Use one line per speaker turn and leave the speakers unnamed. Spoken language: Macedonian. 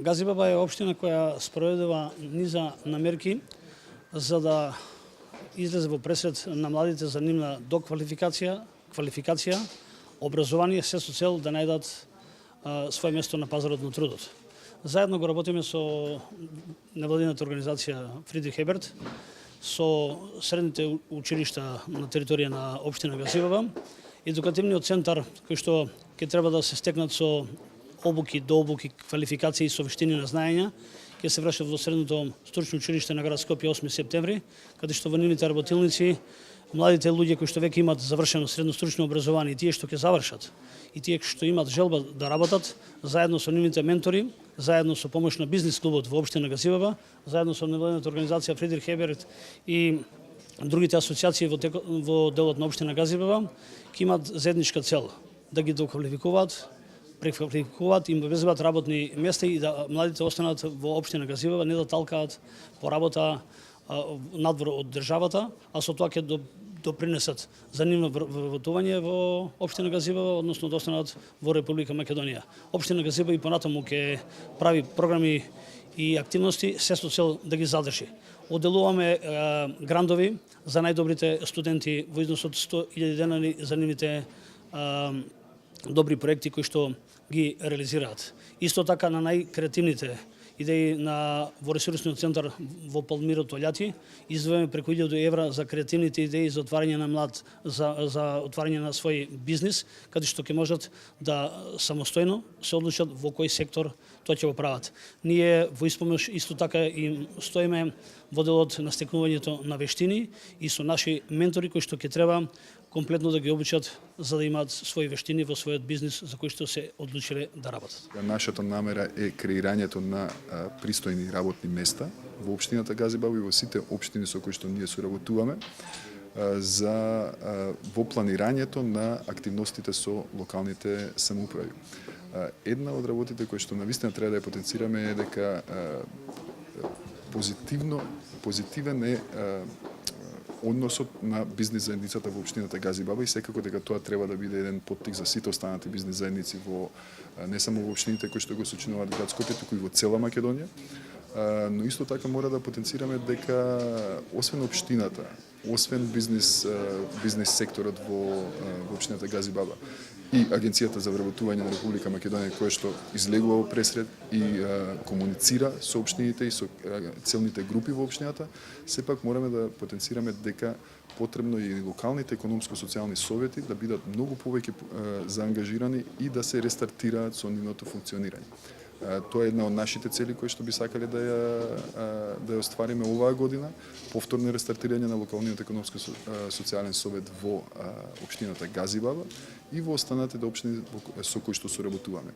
Газибаба е општина која спроведува низа на мерки за да излезе во пресред на младите за нивна квалификација, образование, се со цел да најдат своје место на пазарот на трудот. Заедно го работиме со невладината организација Фридрих Еберт, со средните училишта на територија на општина Газибаба, едукативниот центар кој што ќе треба да се стекнат со обуки, дообуки, квалификации со вештини на знаења, ќе се вршат во средното стручно училиште на град Скопје 8 септември, каде што во нивните работилници младите луѓе кои што веќе имаат завршено средно стручно образование и тие што ќе завршат и тие што имаат желба да работат, заедно со нивните ментори, заедно со помош на бизнис клубот во општина Газибаба, заедно со невладината организација Фридрих Еберт и другите асоциации во делот на општина Газибаба, ќе имаат заедничка цел да ги доквалификуваат, преквалификуваат, им обезбедат работни места и да младите останат во општина Газибаба, не да талкаат по работа надвор од државата, а со тоа ќе допринесат за нивно вработување во општина Газибаба, односно да останат во Република Македонија. Општина Газибаба и понатаму ќе прави програми и активности се со цел да ги задржи. Оделуваме грандови за најдобрите студенти во износ од 100.000 денари за нивните добри проекти кои што ги реализираат. Исто така на најкреативните идеи во ресурсниот центар во Палмиро Тољати издвојаме преку 1000 евра за креативните идеи за отварање на за отварање на свој бизнис, каде што ќе можат да самостојно се одлучат во кој сектор тоа ќе го прават. Ние во испомош исто така им стоиме во делот на стекнувањето на вештини и со наши ментори кои што ќе треба комплетно да ги обучат за да имаат своји вештини во својот бизнис за кој што се одлучиле да работат.
Нашата намера е креирањето на пристојни работни места во општината Газибаба и во сите општини со кои што ние соработуваме за во планирањето на активностите со локалните самоуправи. Една од работите кои што навистина треба да ја потенцираме е дека позитивен е односот на бизнис заедницата во општината Газибаба и секако дека тоа треба да биде еден поттик за сите останати бизнис заедници во не само во општините кои што го сочинуваат град Скопје, туку и во цела Македонија. Но исто така мора да потенцираме дека освен општината, освен бизнис секторот во општината Газибаба и Агенцијата за вработување на Република Македонија која што излегува во пресред и комуницира со општините и со целните групи во општината, сепак мораме да потенцираме дека потребно и локалните економско-социјални совети да бидат многу повеќе заангажирани и да се рестартираат со нивното функционирање. Тоа е една од нашите цели кои што би сакале да ја оствариме оваа година, повторно рестартирање на локалниот економско-социјален совет во општината Газибаба и во останатите општини со кои што соработуваме.